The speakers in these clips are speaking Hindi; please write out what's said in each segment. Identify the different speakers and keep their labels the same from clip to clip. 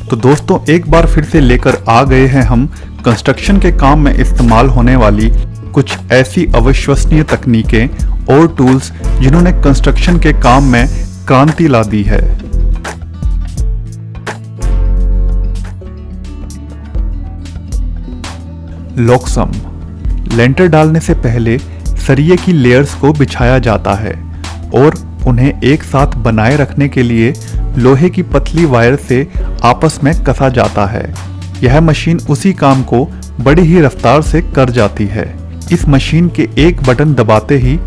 Speaker 1: तो दोस्तों एक बार फिर से लेकर आ गए हैं हम कंस्ट्रक्शन के काम में इस्तेमाल होने वाली कुछ ऐसी अविश्वसनीय तकनीकें और टूल्स जिन्होंने कंस्ट्रक्शन के काम में क्रांति ला दी है। लोक्सम। लेंटर डालने से पहले सरिये की लेयर्स को बिछाया जाता है और उन्हें एक साथ बनाए रखने के लिए लोहे की पतली वायर से आपस में कसा जाता है। यह मशीन उसी काम को बड़ी ही रफ्तार से कर जाती है। इस मशीन के एक बटन दबाते ही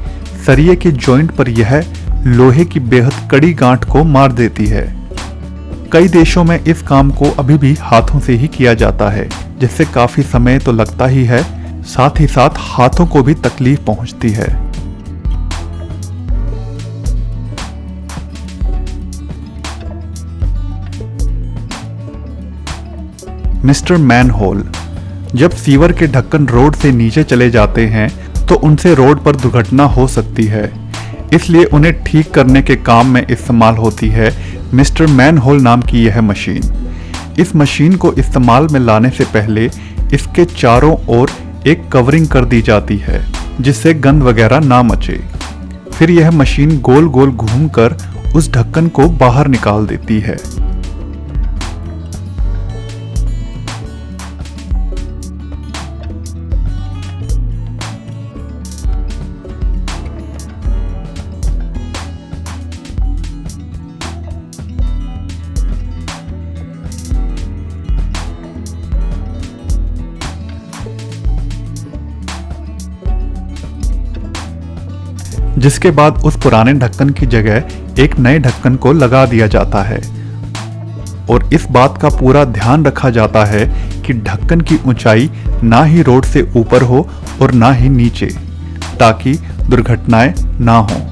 Speaker 1: सरिये के जॉइंट पर यह लोहे की बेहद कड़ी गांठ को मार देती है। कई देशों में इस काम को अभी भी हाथों से ही किया जाता है, जिससे काफी समय तो लगता ही है, साथ ही साथ हाथों को भी तकलीफ पहुंचती है। Mister manhole. जब सीवर के ढक्कन रोड से नीचे चले जाते हैं तो उनसे रोड पर दुर्घटना हो सकती है, इसलिए उन्हें ठीक करने के काम में इस्तेमाल होती है मिस्टर मैनहोल नाम की यह मशीन। इस मशीन को इस्तेमाल में लाने से पहले इसके चारों ओर एक कवरिंग कर दी जाती है, जिससे गंद वगैरह ना मचे। फिर यह मशीन गोल गोल घूमकर उस ढक्कन को बाहर निकाल देती है। जिसके बाद उस पुराने ढक्कन की जगह एक नए ढक्कन को लगा दिया जाता है और इस बात का पूरा ध्यान रखा जाता है कि ढक्कन की ऊंचाई ना ही रोड से ऊपर हो और ना ही नीचे, ताकि दुर्घटनाएं ना हों।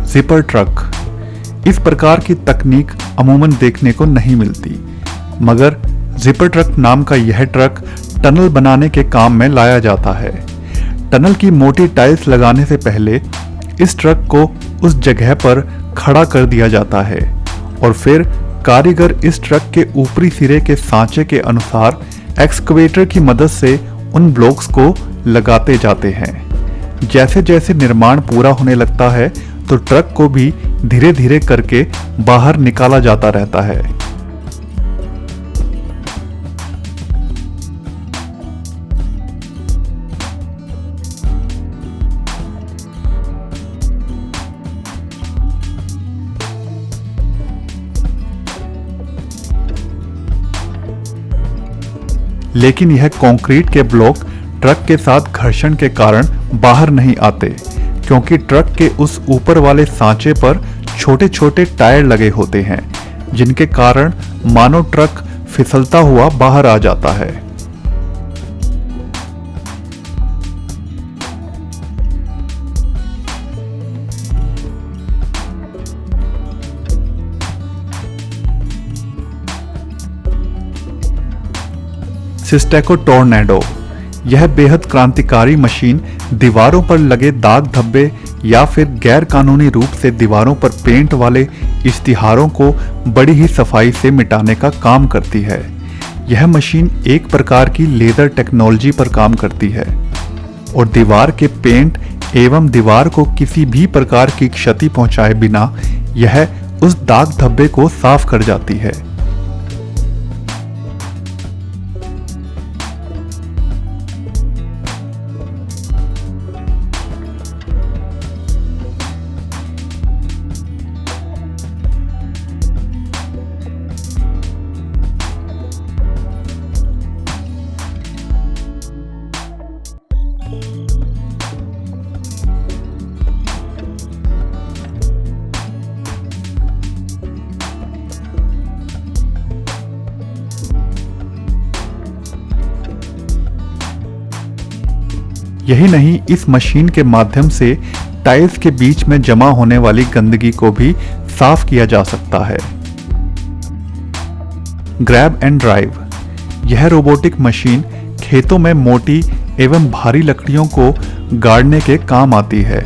Speaker 1: Zipper truck. इस प्रकार की तकनीक अमूमन देखने को नहीं मिलती, मगर जिपर ट्रक नाम का यह ट्रक टनल बनाने के काम में लाया जाता है। टनल की मोटी टाइल्स लगाने से पहले इस ट्रक को उस जगह पर खड़ा कर दिया जाता है और फिर कारीगर इस ट्रक के ऊपरी सिरे के सांचे के अनुसार एक्सकवेटर की मदद से उन ब्लॉक्स को लगाते जाते हैं। जैसे जैसे निर्माण पूरा होने लगता है तो ट्रक को भी धीरे धीरे करके बाहर निकाला जाता रहता है। लेकिन यह कंक्रीट के ब्लॉक ट्रक के साथ घर्षण के कारण बाहर नहीं आते, क्योंकि ट्रक के उस ऊपर वाले सांचे पर छोटे छोटे टायर लगे होते हैं, जिनके कारण मानो ट्रक फिसलता हुआ बाहर आ जाता है। सिस्टेको टोर्नेडो। यह बेहद क्रांतिकारी मशीन दीवारों पर लगे दाग धब्बे या फिर गैर कानूनी रूप से दीवारों पर पेंट वाले इश्तिहारों को बड़ी ही सफाई से मिटाने का काम करती है। यह मशीन एक प्रकार की लेजर टेक्नोलॉजी पर काम करती है और दीवार के पेंट एवं दीवार को किसी भी प्रकार की क्षति पहुंचाए बिना यह उस दाग धब्बे को साफ कर जाती है। यही नहीं, इस मशीन के माध्यम से टाइल्स के बीच में जमा होने वाली गंदगी को भी साफ किया जा सकता है। Grab and drive. यह रोबोटिक मशीन खेतों में मोटी एवं भारी लकड़ियों को गाड़ने के काम आती है।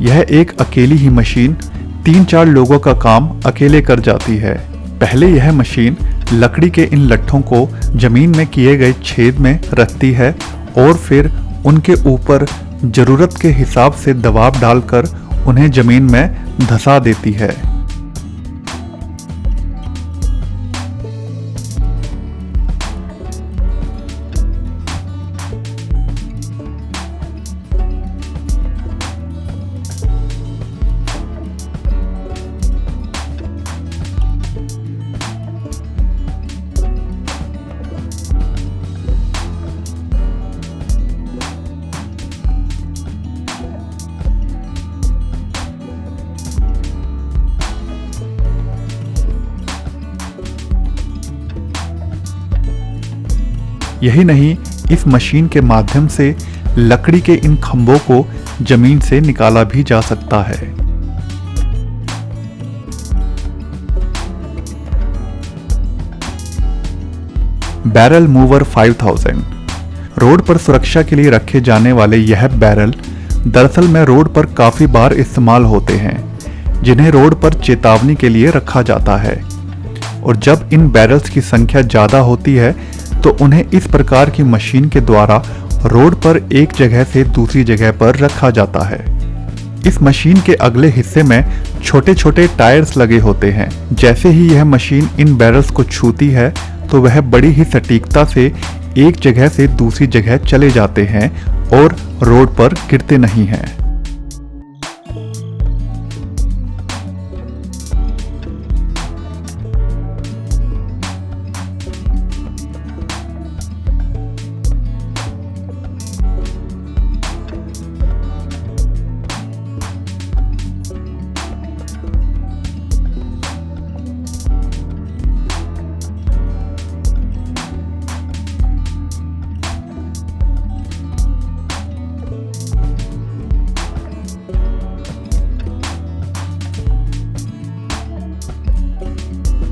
Speaker 1: यह एक अकेली ही मशीन 3-4 लोगों का काम अकेले कर जाती है। पहले यह मशीन लकड़ी के इन लट्ठों को जमीन में किए गए छेद में रखती है और फिर उनके ऊपर जरूरत के हिसाब से दबाव डालकर उन्हें जमीन में धंसा देती है। यही नहीं, इस मशीन के माध्यम से लकड़ी के इन खंभों को जमीन से निकाला भी जा सकता है। Barrel mover 5000। रोड पर सुरक्षा के लिए रखे जाने वाले यह बैरल दरअसल में रोड पर काफी बार इस्तेमाल होते हैं, जिन्हें रोड पर चेतावनी के लिए रखा जाता है। और जब इन बैरल्स की संख्या ज्यादा होती है तो उन्हें इस प्रकार की मशीन के द्वारा रोड पर एक जगह से दूसरी जगह पर रखा जाता है। इस मशीन के अगले हिस्से में छोटे छोटे टायर्स लगे होते हैं। जैसे ही यह मशीन इन बैरल्स को छूती है तो वह बड़ी ही सटीकता से एक जगह से दूसरी जगह चले जाते हैं और रोड पर गिरते नहीं हैं।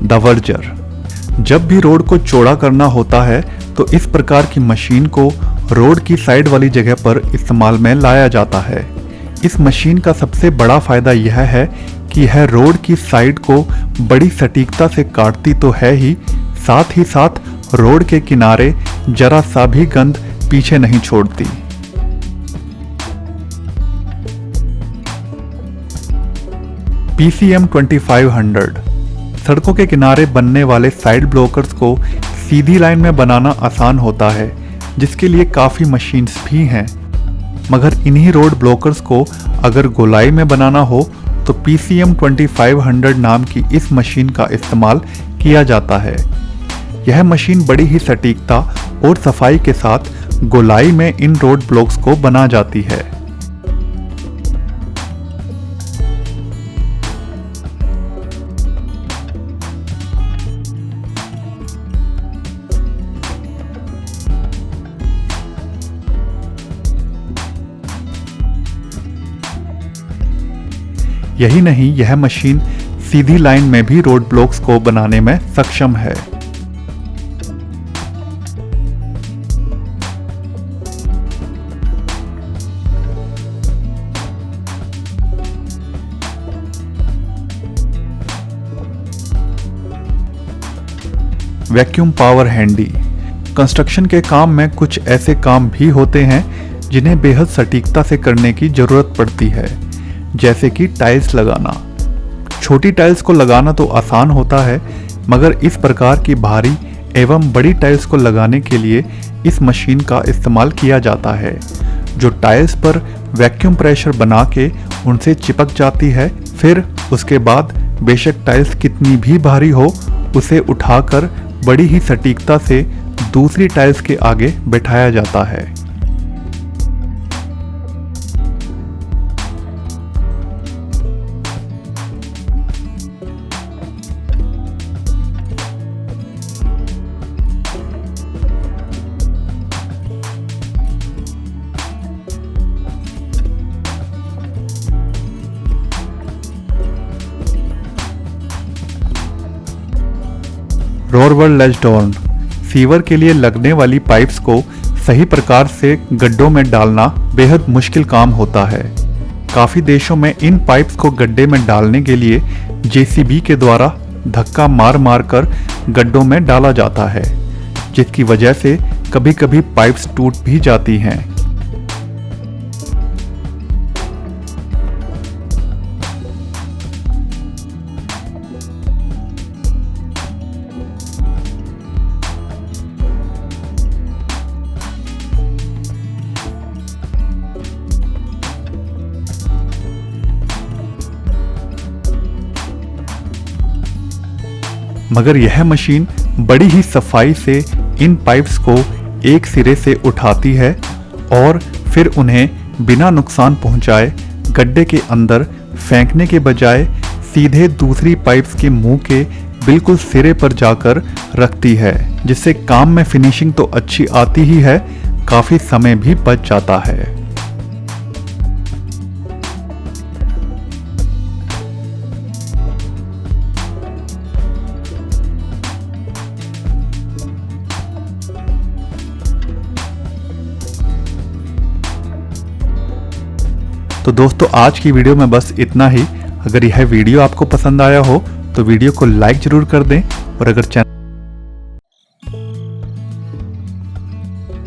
Speaker 1: डावर्जर। जब भी रोड को चौड़ा करना होता है तो इस प्रकार की मशीन को रोड की साइड वाली जगह पर इस्तेमाल में लाया जाता है। इस मशीन का सबसे बड़ा फायदा यह है कि यह रोड की साइड को बड़ी सटीकता से काटती तो है ही साथ रोड के किनारे जरा सा भी गंद पीछे नहीं छोड़ती। PCM 2500। सड़कों के किनारे बनने वाले साइड ब्लॉकर्स को सीधी लाइन में बनाना आसान होता है, जिसके लिए काफ़ी मशीन्स भी हैं। मगर इन्हीं रोड ब्लॉकर्स को अगर गोलाई में बनाना हो तो PCM 2500 नाम की इस मशीन का इस्तेमाल किया जाता है। यह मशीन बड़ी ही सटीकता और सफाई के साथ गोलाई में इन रोड ब्लॉक्स को बना जाती है। यही नहीं, यह मशीन सीधी लाइन में भी रोड ब्लॉक्स को बनाने में सक्षम है। Vacuum power handy. कंस्ट्रक्शन के काम में कुछ ऐसे काम भी होते हैं जिन्हें बेहद सटीकता से करने की जरूरत पड़ती है, जैसे कि टाइल्स लगाना। छोटी टाइल्स को लगाना तो आसान होता है, मगर इस प्रकार की भारी एवं बड़ी टाइल्स को लगाने के लिए इस मशीन का इस्तेमाल किया जाता है, जो टाइल्स पर वैक्यूम प्रेशर बना के उनसे चिपक जाती है। फिर उसके बाद बेशक टाइल्स कितनी भी भारी हो, उसे उठाकर बड़ी ही सटीकता से दूसरी टाइल्स के आगे बैठाया जाता है। रोरवल-लेजडोर्न। सीवर के लिए लगने वाली पाइप्स को सही प्रकार से गड्ढों में डालना बेहद मुश्किल काम होता है। काफ़ी देशों में इन पाइप्स को गड्ढे में डालने के लिए जेसीबी के द्वारा धक्का मार मार कर गड्ढों में डाला जाता है, जिसकी वजह से कभी कभी पाइप्स टूट भी जाती हैं। मगर यह मशीन बड़ी ही सफाई से इन पाइप्स को एक सिरे से उठाती है और फिर उन्हें बिना नुकसान पहुंचाए गड्ढे के अंदर फेंकने के बजाय सीधे दूसरी पाइप्स के मुंह के बिल्कुल सिरे पर जाकर रखती है, जिससे काम में फिनिशिंग तो अच्छी आती ही है, काफ़ी समय भी बच जाता है। तो दोस्तों, आज की वीडियो में बस इतना ही। अगर यह वीडियो आपको पसंद आया हो तो वीडियो को लाइक जरूर कर दें, और अगर चैनल